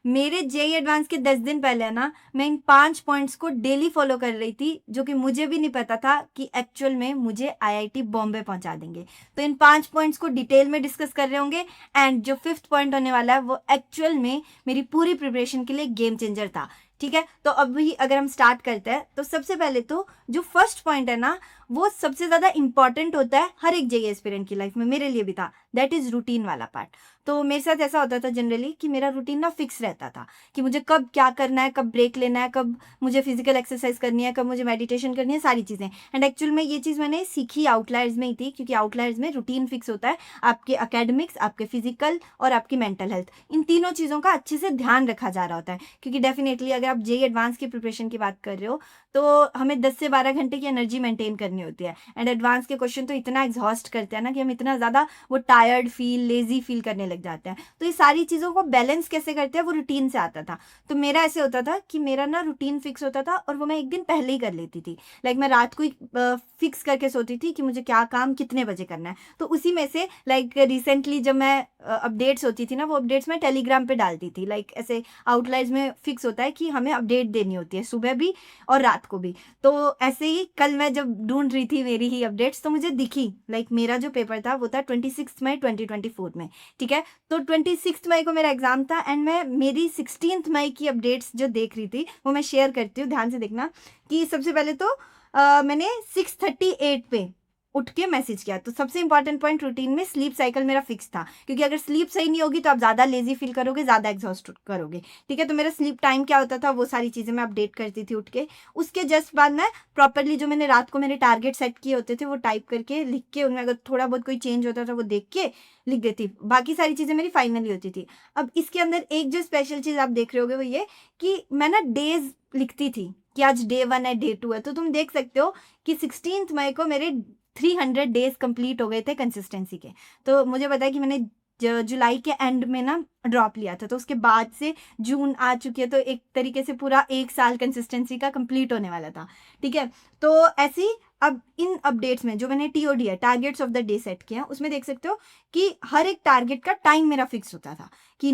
मेरे JEE advance के 10 दिन पहले ना मैं इन 5 पॉइंट्स को डेली फॉलो कर रही थी, जो कि मुझे भी नहीं पता था कि एक्चुअल में मुझे आईआईटी बॉम्बे पहुंचा देंगे। तो इन 5 पॉइंट्स को डिटेल में डिस्कस कर रहे होंगे। एंड जो 5th पॉइंट होने वाला है वो एक्चुअल में मेरी पूरी प्रिपरेशन के लिए गेम चेंजर था। ठीक है, तो अभी अगर हम स्टार्ट करते हैं तो सबसे पहले तो जो फर्स्ट पॉइंट है ना, वो सबसे ज्यादा इंपॉर्टेंट होता है हर एक जेई एस्पिरेंट की लाइफ में, मेरे लिए भी था। दैट इज रूटीन वाला पार्ट। तो मेरे साथ ऐसा होता था जनरली कि मेरा रूटीन ना फिक्स रहता था कि मुझे कब क्या करना है, कब ब्रेक लेना है, कब मुझे फिजिकल एक्सरसाइज करनी है, कब मुझे मेडिटेशन करनी है, सारी चीज़ें। एंड एक्चुअल में ये चीज़ मैंने सीखी आउटलायर्स में ही थी, क्योंकि आउटलायर्स में रूटीन फिक्स होता है। आपके अकेडमिक्स, आपके फिजिकल और आपकी मेंटल हेल्थ, इन तीनों चीज़ों का अच्छे से ध्यान रखा जा रहा होता है। क्योंकि डेफिनेटली अगर आप जेई एडवांस की प्रिपरेशन की बात कर रहे हो तो हमें 10 से 12 घंटे की एनर्जी मेंटेन करनी होती है। एंड एडवांस के क्वेश्चन तो इतना एग्जॉस्ट करते हैं ना कि हम इतना ज़्यादा वो टायर्ड फील, लेजी फील करने लग जाते हैं। तो ये सारी चीज़ों को बैलेंस कैसे करते हैं वो रूटीन से आता था। तो मेरा ऐसे होता था कि मेरा ना रूटीन फिक्स होता था और वो मैं एक दिन पहले ही कर लेती थी। लाइक मैं रात को ही फिक्स करके सोती थी कि मुझे क्या काम कितने बजे करना है। तो उसी में से लाइक रिसेंटली जब मैं अपडेट्स होती थी ना, वो अपडेट्स मैं टेलीग्राम पे डालती थी। लाइक ऐसे आउटलाइंस में फिक्स होता है कि हमें अपडेट देनी होती है सुबह भी और रात को भी। तो ऐसे ही कल मैं जब ढूंढ रही थी मेरी ही अपडेट्स तो मुझे दिखी। लाइक मेरा जो पेपर था वो था 26 मई 2024 में। ठीक है, तो 26 मई को मेरा एग्जाम था एंड मैं मेरी 16 मई की अपडेट्स जो देख रही थी वो मैं शेयर करती हूँ, ध्यान से देखना। कि सबसे पहले तो मैंने 6:38 पे उठ के मैसेज किया। तो सबसे इंपॉर्टेंट पॉइंट, रूटीन में स्लीप साइकिल मेरा फिक्स था, क्योंकि अगर स्लीप सही नहीं होगी तो आप ज़्यादा लेजी फील करोगे, ज़्यादा एग्जॉस्ट करोगे। ठीक है, तो मेरा स्लीप टाइम क्या होता था वो सारी चीज़ें मैं अपडेट करती थी उठ के। उसके जस्ट बाद मैं प्रॉपरली जो मैंने रात को मेरे टारगेट सेट किए होते थे वो टाइप करके लिख के, उनमें अगर थोड़ा बहुत कोई चेंज होता था वो देख के लिख देती। बाकी सारी चीज़ें मेरी फाइनली होती थी। अब इसके अंदर एक जो स्पेशल चीज़ आप देख रहे होगे वो ये कि मैं ना डेज लिखती थी कि आज डे 1 है, डे 2 है। तो तुम देख सकते हो कि 16 मई को मेरे 300 डेज कंप्लीट हो गए थे कंसिस्टेंसी के। तो मुझे पता है कि मैंने जुलाई के एंड में ना ड्रॉप लिया था, तो उसके बाद से जून आ चुकी है, तो एक तरीके से पूरा 1 साल कंसिस्टेंसी का कंप्लीट होने वाला था। ठीक है, तो ऐसे ही अब इन अपडेट्स में जो मैंने टीओडी है, targets of the day set किया, उसमें देख सकते हो कि हर एक टारगेट का टाइम मेरा फिक्स होता था कि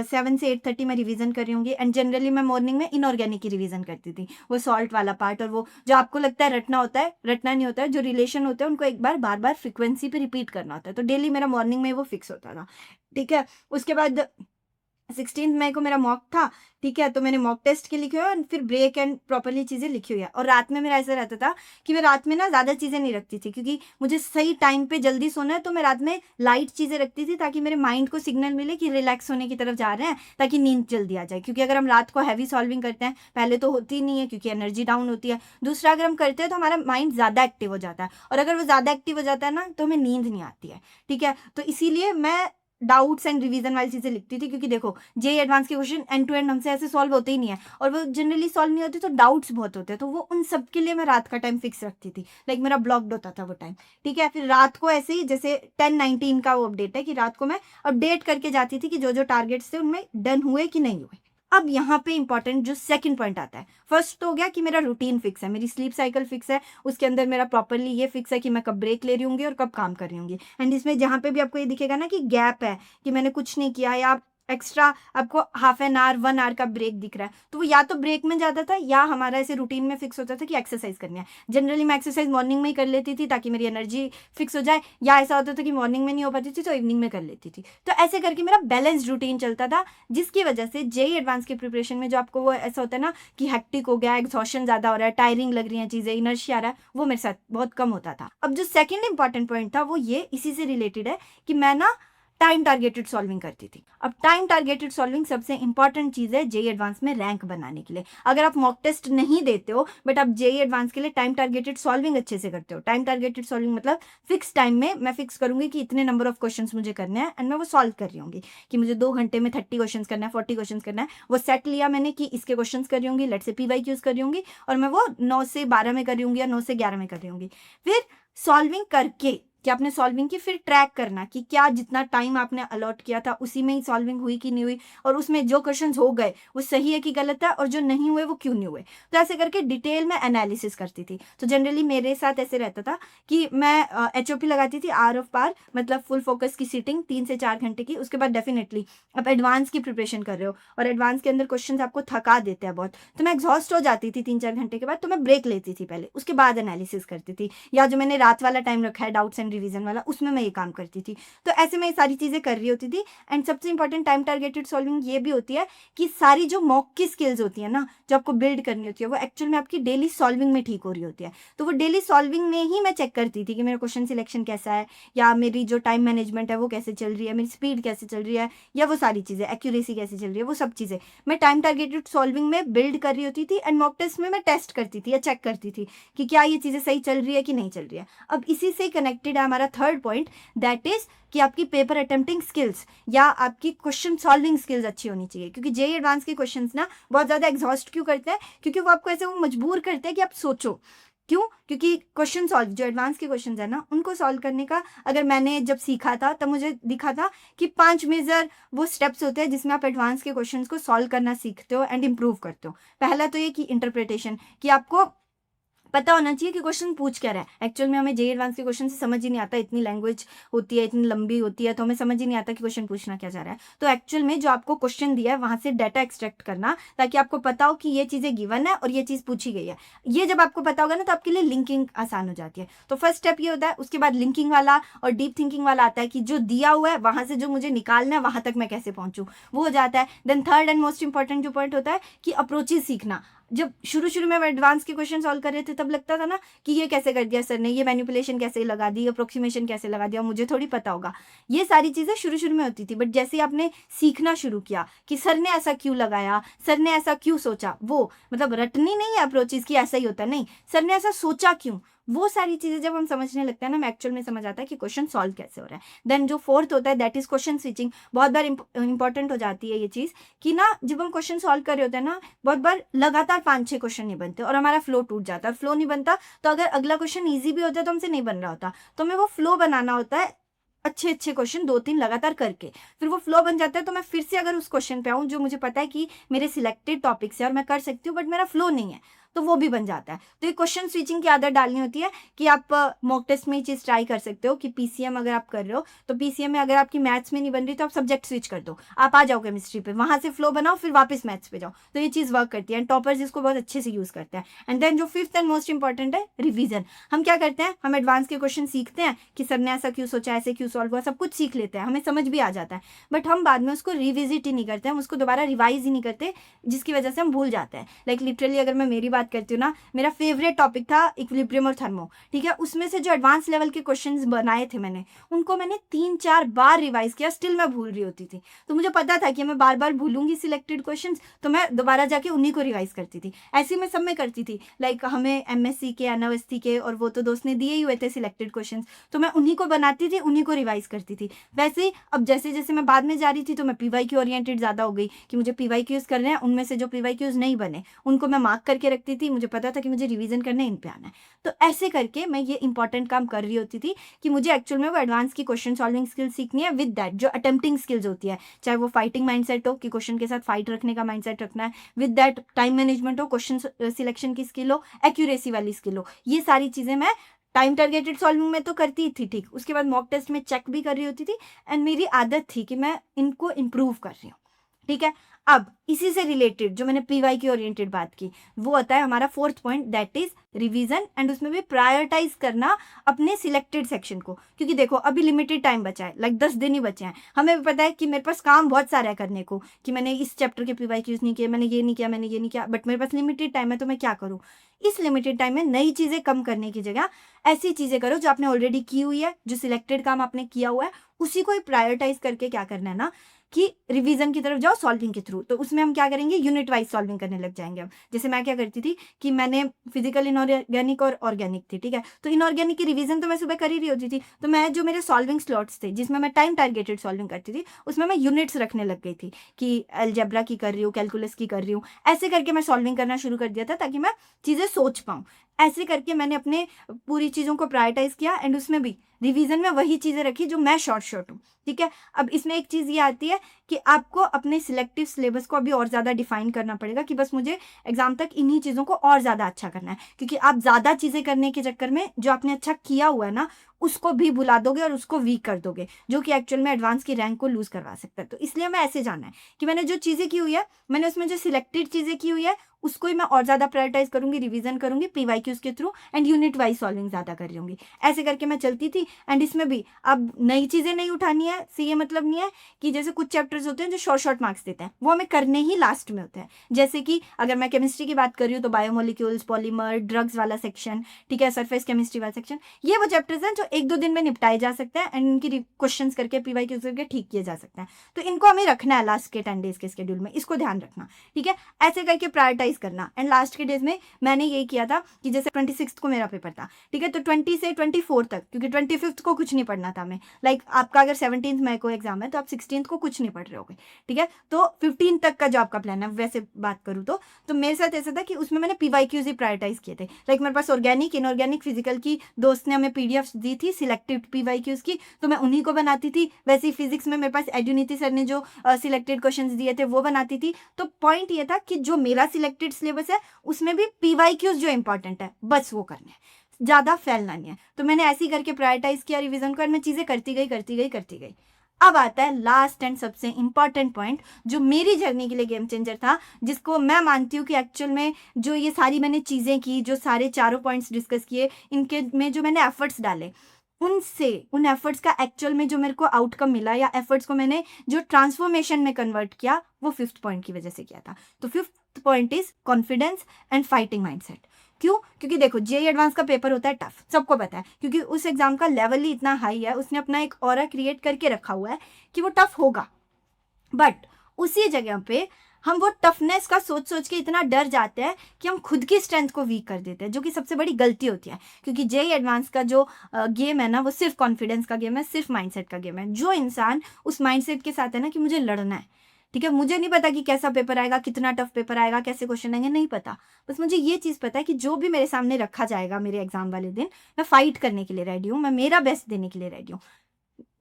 7 से 8:30 मैं रिवीजन कर रही होंगी। एंड जनरली मैं मॉर्निंग में इनऑर्गेनिक की रिवीजन करती थी, वो सॉल्ट वाला पार्ट, और वो जो आपको लगता है रटना होता है, रटना नहीं होता है। जो रिलेशन होते हैं उनको एक बार बार बार फ्रिक्वेंसी पे रिपीट करना होता है। तो डेली मेरा मॉर्निंग में वो फिक्स होता था। ठीक है, उसके बाद 16 मई को मेरा मॉक था। ठीक है, तो मैंने मॉक टेस्ट के लिखे हुए और फिर ब्रेक एंड प्रॉपरली चीज़ें लिखी हुई है। और रात में मेरा ऐसा रहता था कि मैं रात में ना ज़्यादा चीज़ें नहीं रखती थी, क्योंकि मुझे सही टाइम पे जल्दी सोना है। तो मैं रात में लाइट चीज़ें रखती थी ताकि मेरे माइंड को सिग्नल मिले कि रिलैक्स होने की तरफ जा रहे हैं, ताकि नींद जल्दी आ जाए। क्योंकि अगर हम रात को हैवी सॉल्विंग करते हैं, पहले तो होती नहीं है क्योंकि एनर्जी डाउन होती है। दूसरा, अगर हम करते हैं तो हमारा माइंड ज़्यादा एक्टिव हो जाता है, और अगर वो ज़्यादा एक्टिव हो जाता है ना तो हमें नींद नहीं आती है। ठीक है, तो इसीलिए मैं डाउट्स एंड रिवीजन वाली चीज़ें लिखती थी, क्योंकि देखो जेई एडवांस के क्वेश्चन एंड टू एंड हमसे ऐसे सॉल्व होते ही नहीं है, और वो जनरली सॉल्व नहीं होते तो डाउट्स बहुत होते हैं। तो वो उन सब के लिए मैं रात का टाइम फिक्स रखती थी। लाइक मेरा ब्लॉक्ड होता था वो टाइम। ठीक है, फिर रात को ऐसे ही जैसे 10:19 का वो अपडेट है कि रात को मैं अपडेट करके जाती थी कि जो जो टारगेट्स थे उनमें डन हुए कि नहीं हुए। अब यहाँ पे इंपॉर्टेंट जो सेकंड पॉइंट आता है, फर्स्ट तो हो गया कि मेरा रूटीन फिक्स है, मेरी स्लीप साइकिल फिक्स है, उसके अंदर मेरा प्रॉपरली ये फिक्स है कि मैं कब ब्रेक ले रही हूँगी और कब काम कर रही हूँगी। एंड इसमें जहाँ पे भी आपको ये दिखेगा ना कि गैप है, कि मैंने कुछ नहीं किया, या एक्स्ट्रा आपको हाफ एन आवर 1 आवर का ब्रेक दिख रहा है, तो वो या तो ब्रेक में जाता था या हमारा ऐसे रूटीन में फिक्स होता था कि एक्सरसाइज करनी है। जनरली मैं एक्सरसाइज मॉर्निंग में ही कर लेती थी ताकि मेरी एनर्जी फिक्स हो जाए, या ऐसा होता था कि मॉर्निंग में नहीं हो पाती थी तो इवनिंग में कर लेती थी। तो ऐसे करके मेरा बैलेंस्ड रूटीन चलता था, जिसकी वजह से जेई एडवांस की प्रिपरेशन में जो आपको वो ऐसा होता है ना कि हेक्टिक हो गया, एग्जॉशन ज़्यादा हो रहा है, टायरिंग लग रही है चीज़ें, इनर्शिया आ रहा है, वो मेरे साथ बहुत कम होता था। अब जो सेकेंड इंपॉर्टेंट पॉइंट था वो ये इसी से रिलेटेड है कि मैं ना टाइम टारगेटेड सॉल्विंग करती थी। अब टाइम टारगेटेड सॉल्विंग सबसे इंपॉर्टेंट चीज़ है जेई एडवांस में रैंक बनाने के लिए। अगर आप मॉक टेस्ट नहीं देते हो बट आप जेई एडवांस के लिए टाइम टारगेटेड सॉल्विंग अच्छे से करते हो, टाइम टारगेटेड सॉल्विंग मतलब फिक्स टाइम में मैं फिक्स करूंगी कि इतने नंबर ऑफ क्वेश्चंस मुझे करने हैं एंड मैं वो सॉल्व कर रही होंगी, कि मुझे 2 घंटे में 30 क्वेश्चन करना है, 40 क्वेश्चन करना है। वो सेट लिया मैंने कि इसके क्वेश्चन कर रही होंगी, लेट से PYQs कर रही होंगी, और मैं वो 9 से 12 में कर रही होंगी या 9 से 11 में कर रही होंगी। फिर सॉल्विंग करके, कि आपने सॉल्विंग की, फिर ट्रैक करना कि क्या जितना टाइम आपने अलॉट किया था उसी में ही सॉल्विंग हुई कि नहीं हुई, और उसमें जो क्वेश्चन हो गए वो सही है कि गलत है, और जो नहीं हुए वो क्यों नहीं हुए। तो ऐसे करके डिटेल में एनालिसिस करती थी। तो जनरली मेरे साथ ऐसे रहता था कि मैं HOP लगाती थी, आवर ऑफ पार, मतलब फुल फोकस की सीटिंग 3 से 4 घंटे की। उसके बाद डेफिनेटली आप एडवांस की प्रिपरेशन कर रहे हो और एडवांस के अंदर क्वेश्चन आपको थका देते हैं बहुत, तो मैं एग्जॉस्ट हो जाती थी 3-4 घंटे के बाद, तो मैं ब्रेक लेती थी पहले, उसके बाद एनालिसिस करती थी, या जो मैंने रात वाला टाइम रखा है डाउट्स एंड रिवीजन वाला, उसमें मैं ये काम करती थी। तो ऐसे में ये सारी चीज़ें कर रही होती थी। एंड सबसे इंपॉर्टेंट टाइम टारगेटेड सॉल्विंग ये भी होती है कि सारी जो मॉक की स्किल्स होती है ना, जो आपको बिल्ड करनी होती है, वो एक्चुअल में आपकी डेली सॉल्विंग में ठीक हो रही होती है। तो वो डेली सॉल्विंग में ही मैं चेक करती थी कि मेरा क्वेश्चन सिलेक्शन कैसा है, या मेरी जो टाइम मैनेजमेंट है वो कैसे चल रही है, मेरी स्पीड कैसे चल रही है, या वो सारी चीज़ें, एक्यूरेसी कैसे चल रही है, वो सब चीज़ें मैं टाइम टारगेटेड सॉल्विंग में बिल्ड कर रही होती थी। एंड मॉक टेस्ट में मैं टेस्ट करती थी या चेक करती थी कि क्या ये चीज़ें सही चल रही है कि नहीं चल रही है। अब इसी से कनेक्टेड है हमारा थर्ड पॉइंट, दैट इज कि आपकी पेपर अटेम्प्टिंग स्किल्स या आपकी क्वेश्चन सॉल्विंग स्किल्स अच्छी होनी चाहिए। क्योंकि जेईई एडवांस के क्वेश्चंस ना बहुत ज़्यादा एग्जॉस्ट क्यों करते हैं, क्योंकि वो आपको ऐसे वो मजबूर करते हैं कि आप सोचो। क्यों? क्योंकि क्वेश्चन सॉल्व, जो एडवांस के क्वेश्चंस है ना, उनको सॉल्व करने का, अगर मैंने जब सीखा था तब मुझे दिखा था कि 5 मेजर वो स्टेप्स होते हैं जिसमें आप एडवांस के क्वेश्चंस को सॉल्व करना सीखते हो एंड इम्प्रूव करते हो। पहला तो ये कि इंटरप्रिटेशन, कि आपको पता होना चाहिए कि क्वेश्चन पूछ क्या रहा है। एक्चुअल में हमें जेईई एडवांस के क्वेश्चन से समझ ही नहीं आता, इतनी लैंग्वेज होती है, इतनी लंबी होती है, तो हमें समझ ही नहीं आता कि क्वेश्चन पूछना क्या जा रहा है। तो एक्चुअल में जो आपको क्वेश्चन दिया है वहां से डाटा एक्सट्रैक्ट करना, ताकि आपको पता हो कि ये चीज़ें गिवन है और ये चीज़ पूछी गई है। ये जब आपको पता होगा ना, तो आपके लिए लिंकिंग आसान हो जाती है। तो फर्स्ट स्टेप ये होता है। उसके बाद लिंकिंग वाला और डीप थिंकिंग वाला आता है कि जो दिया हुआ है वहां से जो मुझे निकालना है वहां तक मैं कैसे पहुंचूं, वो हो जाता है। Then third and most important जो पॉइंट होता है कि अप्रोचेज सीखना। जब शुरू में एडवांस के क्वेश्चन सॉल्व कर रहे थे तब लगता था ना कि ये कैसे कर दिया सर ने, ये मैनिपुलेशन कैसे लगा दी, अप्रोक्सीमेशन कैसे लगा दिया, मुझे थोड़ी पता होगा। ये सारी चीज़ें शुरू में होती थी, बट जैसे ही आपने सीखना शुरू किया कि सर ने ऐसा क्यों लगाया, सर ने ऐसा क्यों सोचा, वो मतलब रटनी नहीं है अप्रोचेज की, ऐसा ही होता नहीं, सर ने ऐसा सोचा क्यों, वो सारी चीज़ें जब हम समझने लगते हैं ना, हमें एक्चुअल में समझ आता है कि क्वेश्चन सॉल्व कैसे हो रहा है। देन जो फोर्थ होता है दैट इज क्वेश्चन स्विचिंग। बहुत बार इंपॉर्टेंट हो जाती है ये चीज़ कि ना, जब हम क्वेश्चन सॉल्व कर रहे होते हैं ना, बहुत बार लगातार 5-6 क्वेश्चन नहीं बनते और हमारा फ्लो टूट जाता है। फ्लो नहीं बनता तो अगर अगला क्वेश्चन ईजी भी होता है तो हमसे नहीं बन रहा होता, तो हमें वो फ्लो बनाना होता है, अच्छे क्वेश्चन 2-3 लगातार करके, फिर वो फ्लो बन जाता है। तो मैं फिर से अगर उस क्वेश्चन पे आऊँ जो मुझे पता है कि मेरे सिलेक्टेड टॉपिक से और मैं कर सकती हूँ, बट मेरा फ्लो नहीं है, तो वो भी बन जाता है। तो ये क्वेश्चन स्विचिंग की आदत डालनी होती है कि आप मॉक टेस्ट में ये चीज़ ट्राई कर सकते हो कि PCM अगर आप कर रहे हो तो PCM में अगर आपकी मैथ्स में नहीं बन रही तो आप सब्जेक्ट स्विच कर दो, आप आ जाओ केमिस्ट्री पे, वहां से फ्लो बनाओ, फिर वापस मैथ्स पे जाओ। तो ये चीज़ वर्क करती है एंड टॉपर्स इसको बहुत अच्छे से यूज़ करते हैं। एंड देन जो फिफ्थ एंड मोस्ट इंपॉर्टेंट है रिविजन। हम क्या करते हैं, हम एडवांस के क्वेश्चन सीखते हैं कि सर ने ऐसा क्यों सोचा, ऐसे क्यों सॉल्व हुआ, सब कुछ सीख लेते हैं, हमें समझ भी आ जाता है, बट हम बाद में उसको रिविजिट ही नहीं करते, हम उसको दोबारा रिवाइज ही नहीं करते, जिसकी वजह से हम भूल जाते हैं। लाइक लिटरली अगर मैं मेरी बात करती हूँ ना, मेरा फेवरेट टॉपिक था इक्विलिब्रियम और थर्मो, ठीक है। उसमें से जो एडवांस लेवल के क्वेश्चंस बनाए थे मैंने, उनको मैंने 3-4 बार रिवाइज किया, स्टिल मैं भूल रही होती थी। तो मुझे पता था कि मैं बार बार भूलूंगी सिलेक्टेड क्वेश्चंस, तो मैं दोबारा जाके उन्हीं को रिवाइज करती थी। ऐसे मैं सब में करती थी। लाइक हमें MSc के, अनावस्थी के और वो तो दोस्त ने दिए ही हुए थे सिलेक्टेड क्वेश्चन, तो मैं उन्हीं को बनाती थी, उन्हीं को रिवाइज करती थी। वैसे ही अब जैसे जैसे मैं बाद में जा रही थी तो मैं PYQ ओरिएंटेड ज़्यादा हो गई कि मुझे PYQs करने हैं, उनमें से जो PYQs नहीं बने उनको मैं मार्क करके रखती थी, मुझे पता था कि मुझे रिवीजन करने इन पे आना है। तो ऐसे करके मैं ये इंपॉर्टेंट काम कर रही होती थी कि मुझे एक्चुअल में वो एडवांस की क्वेश्चन सॉल्विंग स्किल सीखनी है, विद दैट जो अटेम्प्टिंग स्किल्स होती है, चाहे वो फाइटिंग माइंडसेट हो कि क्वेश्चन के साथ फाइट रखने का माइंडसेट रखना है, विद दैट टाइम मैनेजमेंट हो, क्वेश्चन सिलेक्शन की स्किल हो, एक्यूरेसी वाली स्किल हो। ये सारी चीज़ें मैं टाइम टारगेटेड सॉल्विंग में तो करती थी, ठीक, उसके बाद मॉक टेस्ट में चेक भी कर रही होती थी। एंड मेरी आदत थी कि मैं इनको इम्प्रूव कर रही हूँ, ठीक है। अब इसी से रिलेटेड जो मैंने PYQ ओरिएंटेड बात की, वो होता है हमारा fourth point, that is revision. And उसमें भी प्रायोरिटाइज करना अपने सिलेक्टेड सेक्शन को, क्योंकि देखो अभी लिमिटेड टाइम बचा है, लाइक 10 दिन ही बचे हैं। हमें भी पता है कि मेरे पास काम बहुत सारा है करने को, कि मैंने इस चैप्टर के PYQs नहीं किए, मैंने ये नहीं किया, मैंने ये नहीं किया, बट मेरे पास लिमिटेड टाइम है, तो मैं क्या करूँ। इस लिमिटेड टाइम में नई चीज़ें कम करने की जगह ऐसी चीज़ें करो जो आपने ऑलरेडी की हुई है, जो सिलेक्टेड काम आपने किया हुआ है, उसी को ही प्रायोरिटाइज करके क्या करना है ना, कि रिवीजन की तरफ जाओ सॉल्विंग के थ्रू। तो उसमें हम क्या करेंगे, यूनिट वाइज सॉल्विंग करने लग जाएंगे। अब जैसे मैं क्या करती थी कि मैंने फिजिकल, इनऑर्गेनिक और ऑर्गेनिक थी, ठीक है। तो इनऑर्गेनिक की रिवीजन तो मैं सुबह कर ही रही होती थी, तो मैं जो मेरे सॉल्विंग स्लॉट्स थे जिसमें मैं टाइम टारगेटेड सॉल्विंग करती थी, उसमें मैं यूनिट्स रखने लग गई थी कि अलजेब्रा की कर रही हूँ, कैलकुलस की कर रही हूँ, ऐसे करके मैं सॉल्विंग करना शुरू कर दिया था ताकि मैं चीज़ें सोच पाऊँ। ऐसे करके मैंने अपने पूरी चीज़ों को प्रायोरिटाइज किया। एंड उसमें भी रिवीजन में वही चीज़ें रखी जो मैं शॉर्ट हूँ, ठीक है। अब इसमें एक चीज़ ये आती है कि आपको अपने सिलेक्टिव सिलेबस को अभी और ज़्यादा डिफाइन करना पड़ेगा कि बस मुझे एग्जाम तक इन्हीं चीज़ों को और ज़्यादा अच्छा करना है, क्योंकि आप ज़्यादा चीज़ें करने के चक्कर में जो आपने अच्छा किया हुआ है ना उसको भी भुला दोगे और उसको वीक कर दोगे, जो कि एक्चुअल में एडवांस की रैंक को लूज करवा सकता है। तो इसलिए मैं ऐसे जाना है कि मैंने जो चीज़ें की हुई है, मैंने उसमें जो सिलेक्टेड चीज़ें की हुई है उसको ही मैं और ज़्यादा प्रायोरिटाइज करूंगी, रिवीजन करूंगी पीवाईक्यूज के through and unit wise solving ज़्यादा कर रही होंगी। ऐसे करके मैं चलती थी। एंड इसमें भी अब नई चीज़ें नहीं उठानी है, से ये मतलब नहीं है कि जैसे कुछ चैप्टर्स होते हैं जो शॉर्ट मार्क्स देते हैं, वो हमें करने ही लास्ट में होते हैं। जैसे कि अगर मैं केमिस्ट्री की बात कर रही हूँ तो बायोमोलिक्यूल्स, पॉलीमर, ड्रग्स वाला सेक्शन, ठीक है, सरफेस केमिस्ट्री वाला सेक्शन, ये वो चैप्टर्स हैं जो 1-2 दिन में निपटाए जा सकते हैं एंड इनकी क्वेश्चंस करके पीवाईक्यूज करके ठीक किए जा सकते हैं। तो इनको हमें रखना है लास्ट के 10 डेज के शेड्यूल में, इसको ध्यान रखना, ठीक है। ऐसे करके प्रायोरिटाइज करना। एंड लास्ट के डेज में मैंने यही किया था कि जैसे 26 को मेरा पेपर था, ठीक है, तो 20 से 24 तक, क्योंकि 25 को कुछ नहीं पढ़ना था हमें, लाइक आपका अगर 17 मई को एग्जाम है तो आप 16 को कुछ नहीं पढ़ रहे होगे, ठीक है। तो 15 तक का जो आपका प्लान है, वैसे बात करूँ तो मेरे साथ ऐसा था कि उसमें मैंने पीवाईक्यूज ही प्रायोरिटाइज किए थे। लाइक मेरे पास ऑर्गेनिक, इनऑर्गेनिक, फिजिकल की दोस्त ने हमें पीडीएफ दी थी सिलेक्टेड पीवाईक्यूज की, तो मैं उन्हीं को बनाती थी। वैसे ही फिजिक्स में मेरे पास एड्यूनिटी सर ने जो सिलेक्टेड क्वेश्चंस दिए थे वो बनाती थी। तो पॉइंट ये था कि जो मेरा सिलेक्टेड सिलेबस है उसमें भी पीवाईक्यूज जो इंपॉर्टेंट है बस वो करने हैं, ज़्यादा फैलना नहीं है। तो मैंने ऐसे ही करके प्रायोरिटाइज किया रिवीजन को, और मैं चीज़ें करती गई। अब आता है लास्ट एंड सबसे इंपॉर्टेंट पॉइंट जो मेरी जर्नी के लिए गेम चेंजर था, जिसको मैं मानती हूँ कि एक्चुअल में जो ये सारी मैंने चीज़ें की, जो सारे चारों पॉइंट्स डिस्कस किए, इनके में जो मैंने एफर्ट्स डाले, उन एफर्ट्स का एक्चुअल में जो मेरे को आउटकम मिला, या एफर्ट्स को मैंने जो ट्रांसफॉर्मेशन में कन्वर्ट किया, वो 5th पॉइंट की वजह से किया था। तो 5th point is confidence and fighting mindset. क्यों? क्योंकि देखो जेईई एडवांस का पेपर होता है टफ, सबको पता है, क्योंकि उस एग्जाम का लेवल ही इतना हाई है, उसने अपना एक ऑरा क्रिएट करके रखा हुआ है कि वो टफ होगा। बट उसी जगह पे हम वो टफनेस का सोच के इतना डर जाते हैं कि हम खुद की स्ट्रेंथ को वीक कर देते हैं, जो कि सबसे बड़ी गलती होती है। क्योंकि जेईई एडवांस का जो गेम है ना, वो सिर्फ कॉन्फिडेंस का गेम है, सिर्फ माइंडसेट का गेम है। जो इंसान उस माइंडसेट के साथ है ना कि मुझे लड़ना है, ठीक है, मुझे नहीं पता कि कैसा पेपर आएगा, कितना टफ पेपर आएगा, कैसे क्वेश्चन आएंगे, नहीं पता, बस मुझे ये चीज़ पता है कि जो भी मेरे सामने रखा जाएगा मेरे एग्जाम वाले दिन, मैं फाइट करने के लिए रेडी हूँ, मैं मेरा बेस्ट देने के लिए रेडी हूँ।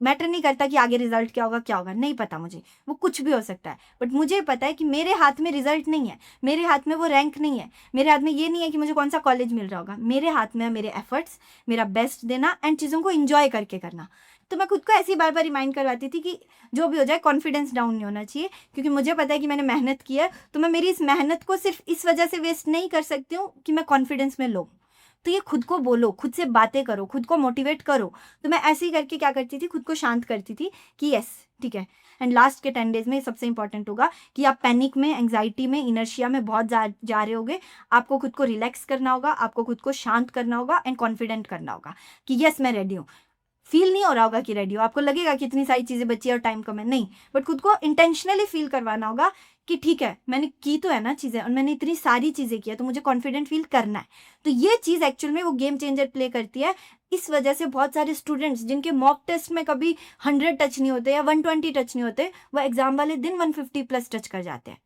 मैटर नहीं करता कि आगे रिजल्ट क्या होगा, नहीं पता मुझे, वो कुछ भी हो सकता है, बट मुझे पता है कि मेरे हाथ में रिजल्ट नहीं है, मेरे हाथ में वो रैंक नहीं है, मेरे हाथ में ये नहीं है कि मुझे कौन सा कॉलेज मिल रहा होगा, मेरे हाथ में है मेरे एफर्ट्स, मेरा बेस्ट देना एंड चीज़ों को इंजॉय करके करना। तो मैं खुद को ऐसी बार बार रिमाइंड करवाती थी कि जो भी हो जाए कॉन्फिडेंस डाउन नहीं होना चाहिए, क्योंकि मुझे पता है कि मैंने मेहनत की है, तो मैं मेरी इस मेहनत को सिर्फ इस वजह से वेस्ट नहीं कर सकती हूँ कि मैं कॉन्फिडेंस में लो। तो ये खुद को बोलो, खुद से बातें करो, खुद को मोटिवेट करो। तो मैं ऐसे ही करके क्या करती थी, खुद को शांत करती थी कि यस ठीक है। एंड लास्ट के 10 डेज में सबसे इंपॉर्टेंट होगा कि आप पैनिक में, एंग्जाइटी में, इनर्शिया में बहुत जा रहे होगे, आपको खुद को रिलैक्स करना होगा, आपको खुद को शांत करना होगा एंड कॉन्फिडेंट करना होगा कि यस मैं रेडी हूँ। फील नहीं हो रहा होगा कि रेडी हो, आपको लगेगा कि इतनी सारी चीज़ें बची है और टाइम कम है, नहीं, बट खुद को इंटेंशनली फील करवाना होगा कि ठीक है मैंने की तो है ना चीज़ें, और मैंने इतनी सारी चीज़ें की है, तो मुझे कॉन्फिडेंट फील करना है। तो ये चीज़ एक्चुअल में वो गेम चेंजर प्ले करती है। इस वजह से बहुत सारे स्टूडेंट्स जिनके मॉक टेस्ट में कभी 100 टच नहीं होते या 120 टच नहीं होते, वो एग्जाम वाले दिन 150+ टच कर जाते हैं।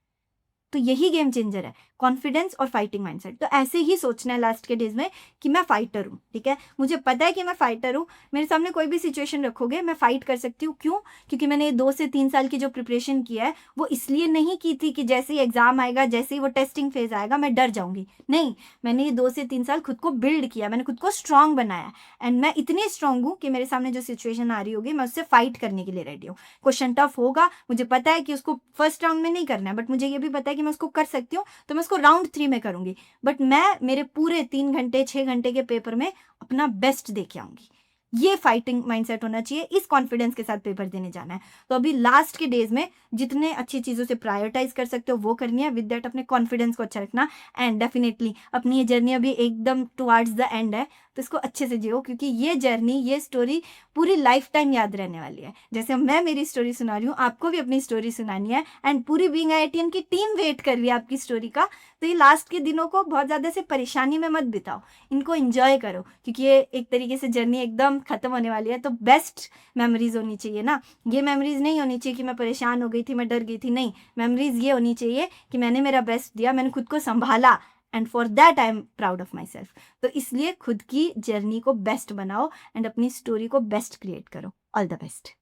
तो यही गेम चेंजर है, कॉन्फिडेंस और फाइटिंग माइंडसेट। तो ऐसे ही सोचना है लास्ट के डेज में कि मैं फाइटर हूँ, ठीक है, मुझे पता है कि मैं फाइटर हूँ, मेरे सामने कोई भी सिचुएशन रखोगे मैं फाइट कर सकती हूँ। क्यों? क्योंकि मैंने ये 2 से 3 साल की जो प्रिपरेशन की है वो इसलिए नहीं की थी कि जैसे ही एग्जाम आएगा, जैसे ही वो टेस्टिंग फेज आएगा मैं डर जाऊंगी, नहीं, मैंने ये 2 से 3 साल खुद को बिल्ड किया, मैंने खुद को स्ट्रांग बनाया। एंड मैं इतनी स्ट्रांग हूँ कि मेरे सामने जो सिचुएशन आ रही होगी मैं उससे फाइट करने के लिए रेडी हूँ। क्वेश्चन टफ होगा, मुझे पता है कि उसको फर्स्ट राउंड में नहीं करना है, बट मुझे ये भी पता है कि मैं उसको कर सकती हूँ, तो मैं उसको राउंड 3 में करूंगी। बट मैं मेरे पूरे 3 घंटे 6 घंटे के पेपर में अपना बेस्ट दे के आऊंगी। ये फाइटिंग माइंडसेट होना चाहिए, इस कॉन्फिडेंस के साथ पेपर देने जाना है। तो अभी लास्ट के डेज में जितने अच्छी चीज़ों से प्रायोरिटाइज कर सकते हो वो करनी है, विद दैट अपने कॉन्फिडेंस को अच्छा रखना। एंड डेफिनेटली अपनी ये जर्नी अभी एकदम टुवार्ड्स द एंड है, तो इसको अच्छे से जियो, क्योंकि ये जर्नी, ये स्टोरी पूरी लाइफ टाइम याद रहने वाली है। जैसे मैं मेरी स्टोरी सुना रही हूँ, आपको भी अपनी स्टोरी सुनानी है, एंड पूरी बीइंग IITian की टीम वेट कर रही है आपकी स्टोरी का। तो ये लास्ट के दिनों को बहुत ज़्यादा से परेशानी में मत बिताओ, इनको एंजॉय करो, क्योंकि ये एक तरीके से जर्नी एकदम खत्म होने वाली है। तो बेस्ट मेमोरीज होनी चाहिए ना, ये मेमोरीज नहीं होनी चाहिए कि मैं परेशान हो गई थी, मैं डर गई थी, नहीं, मेमोरीज ये होनी चाहिए कि मैंने मेरा बेस्ट दिया, मैंने खुद को संभाला, and for that I am proud of my self. तो इसलिए खुद की जर्नी को बेस्ट बनाओ एंड अपनी स्टोरी को बेस्ट क्रिएट करो। All the best.